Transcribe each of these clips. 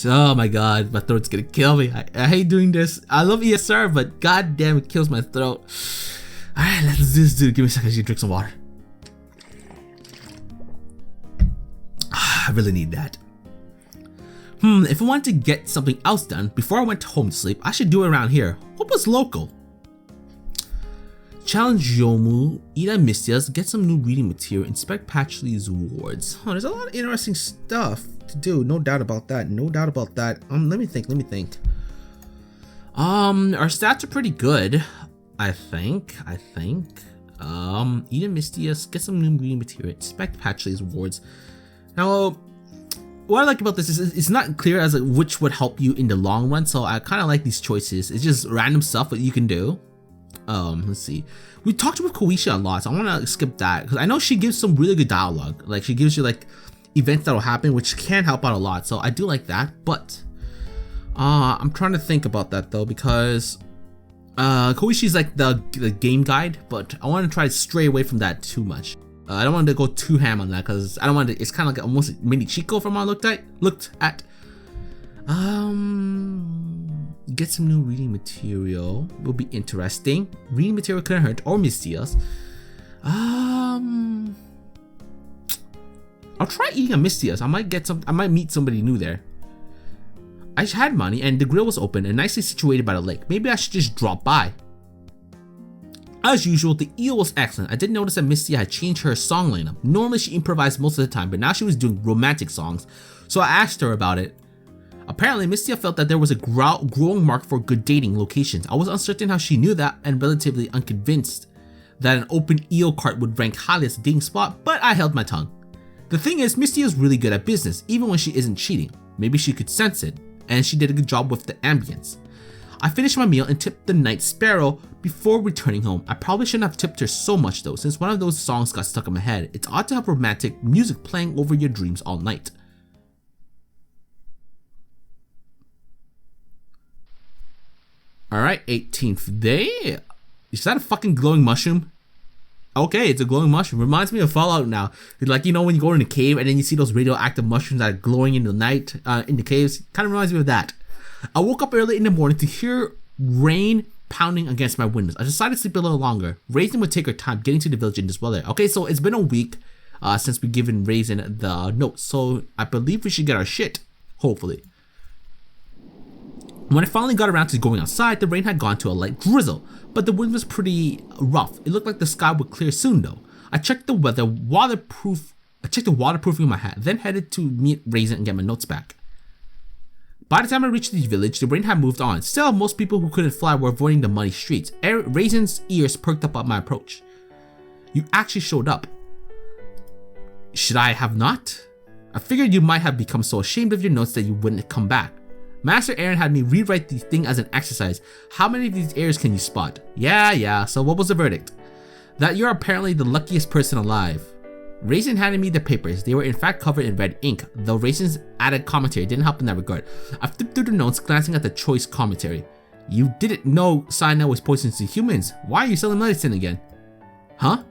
Oh my god, my throat's gonna kill me. I hate doing this. I love ESR, but god damn, it kills my throat. Alright, let's do this, dude. Give me a second, I should drink some water. I really need that. If I wanted to get something else done before I went home to sleep, I should do it around here. Hope it's local. Challenge Yomu, eat at Mistia's, get some new reading material, inspect Patchley's wards. There's a lot of interesting stuff to do, no doubt about that, no doubt about that. Let me think. Our stats are pretty good, I think. Eat at Mistia's, get some new reading material, inspect Patchley's wards. Now, what I like about this is it's not clear as which would help you in the long run, so I kind of like these choices. It's just random stuff that you can do. Let's see. We talked with Koisha a lot, so I want to skip that because I know she gives some really good dialogue. Like she gives you like events that'll happen, which can help out a lot. So I do like that. But I'm trying to think about that though because Koishi's like the game guide, but I want to try to stray away from that too much. I don't want to go too ham on that because I don't want to. It's kind of like almost mini Chico from what I looked at. Get some new reading material will be interesting. Reading material couldn't hurt, or Mistia's. I'll try eating a Mistia's. I might meet somebody new there. I had money and the grill was open and nicely situated by the lake. Maybe I should just drop by. As usual, the eel was excellent. I did notice that Mistia had changed her song lineup. Normally she improvised most of the time, but now she was doing romantic songs. So I asked her about it. Apparently, Mistia felt that there was a growing market for good dating locations. I was uncertain how she knew that and relatively unconvinced that an open eel cart would rank highly as a dating spot, but I held my tongue. The thing is, Mistia is really good at business, even when she isn't cheating. Maybe she could sense it, and she did a good job with the ambience. I finished my meal and tipped the night sparrow before returning home. I probably shouldn't have tipped her so much though, since one of those songs got stuck in my head. It's odd to have romantic music playing over your dreams all night. Alright, 18th day. Is that a fucking glowing mushroom? Okay, it's a glowing mushroom. Reminds me of Fallout now. It's like, you know, when you go in a cave and then you see those radioactive mushrooms that are glowing in the night, in the caves. Kind of reminds me of that. I woke up early in the morning to hear rain pounding against my windows. I decided to sleep a little longer. Raisin would take her time getting to the village in this weather. Okay, so it's been a week since we've given Raisin the note. So I believe we should get our shit. Hopefully. When I finally got around to going outside, the rain had gone to a light drizzle, but the wind was pretty rough. It looked like the sky would clear soon though. I checked the waterproofing of my hat, then headed to meet Raisin and get my notes back. By the time I reached the village, the rain had moved on. Still, most people who couldn't fly were avoiding the muddy streets. Raisin's ears perked up at my approach. You actually showed up. Should I have not? I figured you might have become so ashamed of your notes that you wouldn't come back. Master Aaron had me rewrite the thing as an exercise. How many of these errors can you spot? Yeah, so what was the verdict? That you're apparently the luckiest person alive. Raisin handed me the papers. They were in fact covered in red ink, though Raisin's added commentary didn't help in that regard. I flipped through the notes, glancing at the choice commentary. You didn't know cyanide was poisonous to humans. Why are you selling medicine again? Huh?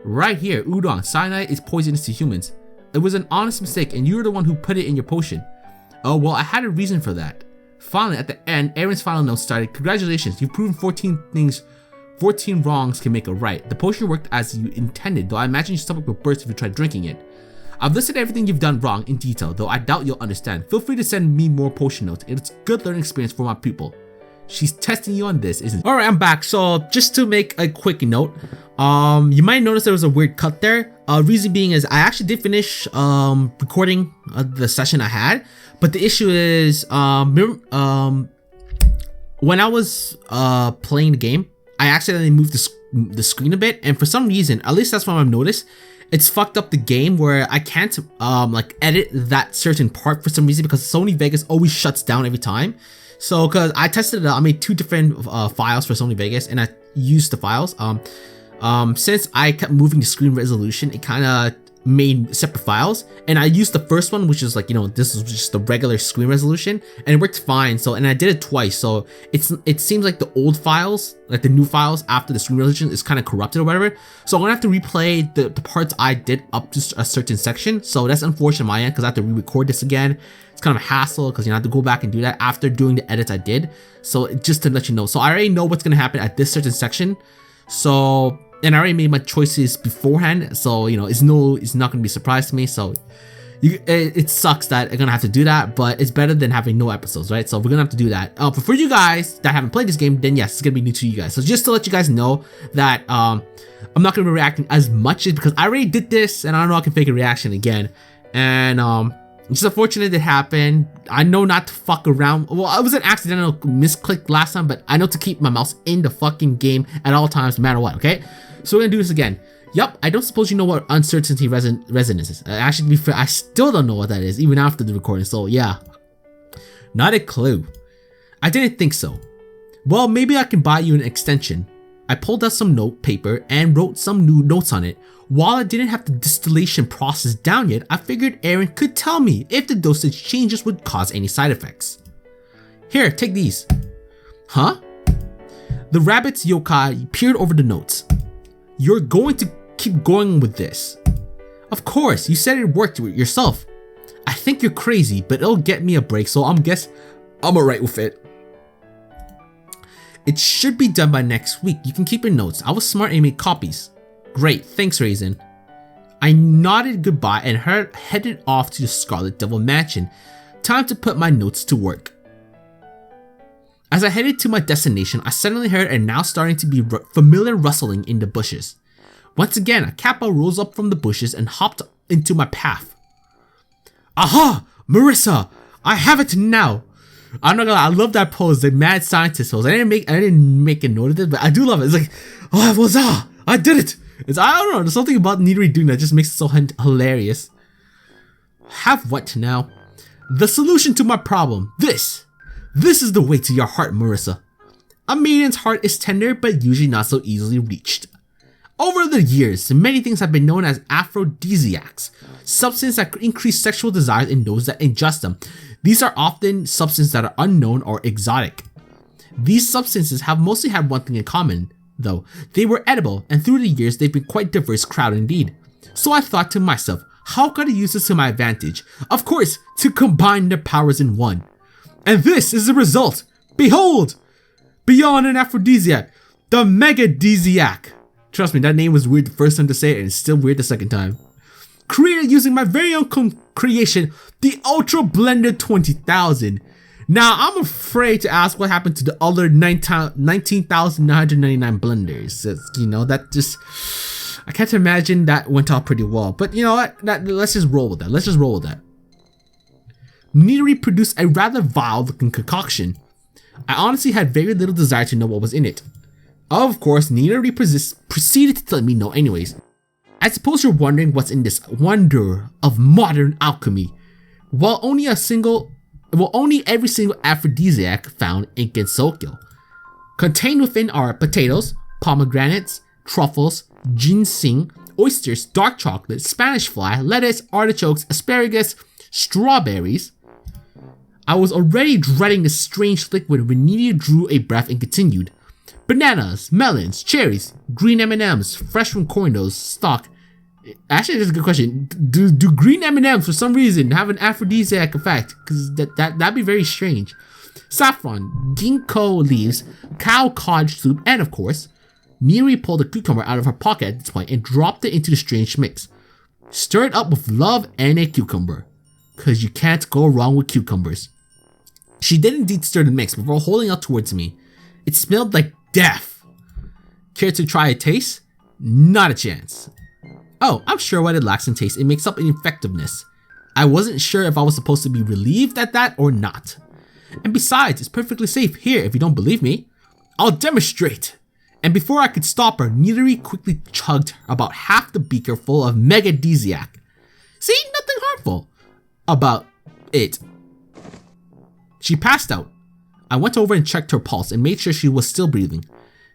Right here, udon. Cyanide is poisonous to humans. It was an honest mistake and you were the one who put it in your potion. Oh, well, I had a reason for that. Finally, at the end, Aaron's final note started. Congratulations, you've proven 14 wrongs can make a right. The potion worked as you intended, though I imagine your stomach will burst if you try drinking it. I've listed everything you've done wrong in detail, though I doubt you'll understand. Feel free to send me more potion notes. It's a good learning experience for my pupil. She's testing you on this, isn't it? Alright, I'm back. So, just to make a quick note, you might notice there was a weird cut there. Reason being is I actually did finish recording the session I had, but the issue is when I was playing the game, I accidentally moved the screen a bit, and for some reason, at least that's what I've noticed, it's fucked up the game where I can't like edit that certain part for some reason because Sony Vegas always shuts down every time. So because I tested it out, I made 2 different files for Sony Vegas and I used the files. Since I kept moving the screen resolution, it kind of made separate files, and I used the first one, which is like, you know, this is just the regular screen resolution, and it worked fine. So, and I did it twice, so it seems like the old files, like the new files after the screen resolution, is kind of corrupted or whatever. So I'm gonna have to replay the parts I did up to a certain section. So that's unfortunate on my end, because I have to re-record this again. It's kind of a hassle because you have to go back and do that after doing the edits I did. So just to let you know, so I already know what's gonna happen at this certain section. So, and I already made my choices beforehand, so you know, it's not gonna be a surprise to me. So it sucks that I'm gonna have to do that, but it's better than having no episodes, right? So we're gonna have to do that. But for you guys that haven't played this game, then yes, it's gonna be new to you guys. So just to let you guys know that I'm not gonna be reacting as much, because I already did this, and I don't know I can fake a reaction again. And it's unfortunate it happened. I know not to fuck around. Well, it was an accidental misclick last time, but I know to keep my mouse in the fucking game at all times, no matter what, okay? So we're gonna do this again. Yup, I don't suppose you know what uncertainty resonance is. Actually, to be fair, I still don't know what that is, even after the recording, so yeah. Not a clue. I didn't think so. Well, maybe I can buy you an extension. I pulled out some note paper and wrote some new notes on it. While I didn't have the distillation process down yet, I figured Aaron could tell me if the dosage changes would cause any side effects. Here, take these. Huh? The rabbit's yokai peered over the notes. You're going to keep going with this. Of course, you said it worked yourself. I think you're crazy, but it'll get me a break, so I'm alright with it. It should be done by next week. You can keep your notes. I was smart and made copies. Great, thanks Raisin. I nodded goodbye and headed off to the Scarlet Devil Mansion. Time to put my notes to work. As I headed to my destination, I suddenly heard a now starting to be familiar rustling in the bushes. Once again, a kappa rose up from the bushes and hopped into my path. Aha! Marissa! I have it now! I'm not gonna lie, I love that pose, the mad scientist pose. I didn't make a note of this, but I do love it. It's like, oh, voila! I did it! I don't know, there's something about Nitori doing that just makes it so hilarious. Have what now? The solution to my problem. This is the way to your heart, Marissa. A maiden's heart is tender, but usually not so easily reached. Over the years, many things have been known as aphrodisiacs, substances that increase sexual desires in those that ingest them. These are often substances that are unknown or exotic. These substances have mostly had one thing in common, though. They were edible, and through the years they've been quite diverse crowd indeed. So I thought to myself, how could I use this to my advantage? Of course, to combine their powers in one. And this is the result. Behold! Beyond an aphrodisiac, the MEGA-Disaic. Trust me, that name was weird the first time to say it, and it's still weird the second time. Created using my very own creation, the Ultra Blender 20,000. Now, I'm afraid to ask what happened to the other 19,999 blenders. You know, that just... I can't imagine that went off pretty well. But you know what? Let's just roll with that. Nitori produced a rather vile looking concoction. I honestly had very little desire to know what was in it. Of course, Nitori proceeded to let me know anyways. I suppose you're wondering what's in this wonder of modern alchemy. Well, only every single aphrodisiac found in Gensokyo. Contained within are potatoes, pomegranates, truffles, ginseng, oysters, dark chocolate, Spanish fly, lettuce, artichokes, asparagus, strawberries. I was already dreading the strange liquid when Nitori drew a breath and continued. Bananas, melons, cherries, green M&Ms, fresh from corn stock. Actually, that's a good question. Do green M&Ms for some reason have an aphrodisiac effect? Because that'd be very strange. Saffron, ginkgo leaves, cow cod soup, and of course, Nitori pulled a cucumber out of her pocket at this point and dropped it into the strange mix. Stir it up with love and a cucumber. Because you can't go wrong with cucumbers. She did indeed stir the mix before holding out towards me. It smelled like death. Care to try a taste? Not a chance. Oh, I'm sure what it lacks in taste, it makes up in effectiveness. I wasn't sure if I was supposed to be relieved at that or not. And besides, it's perfectly safe here if you don't believe me. I'll demonstrate. And before I could stop her, Nitori quickly chugged about half the beaker full of MEGA-Disaic. See, nothing harmful about it. She passed out. I went over and checked her pulse and made sure she was still breathing.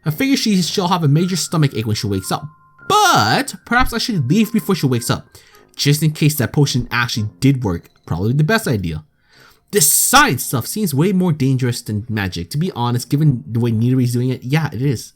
I figured she'll have a major stomach ache when she wakes up. But perhaps I should leave before she wakes up. just in case that potion actually did work. Probably the best idea. This science stuff seems way more dangerous than magic. To be honest, given the way Nitori's doing it, yeah, it is.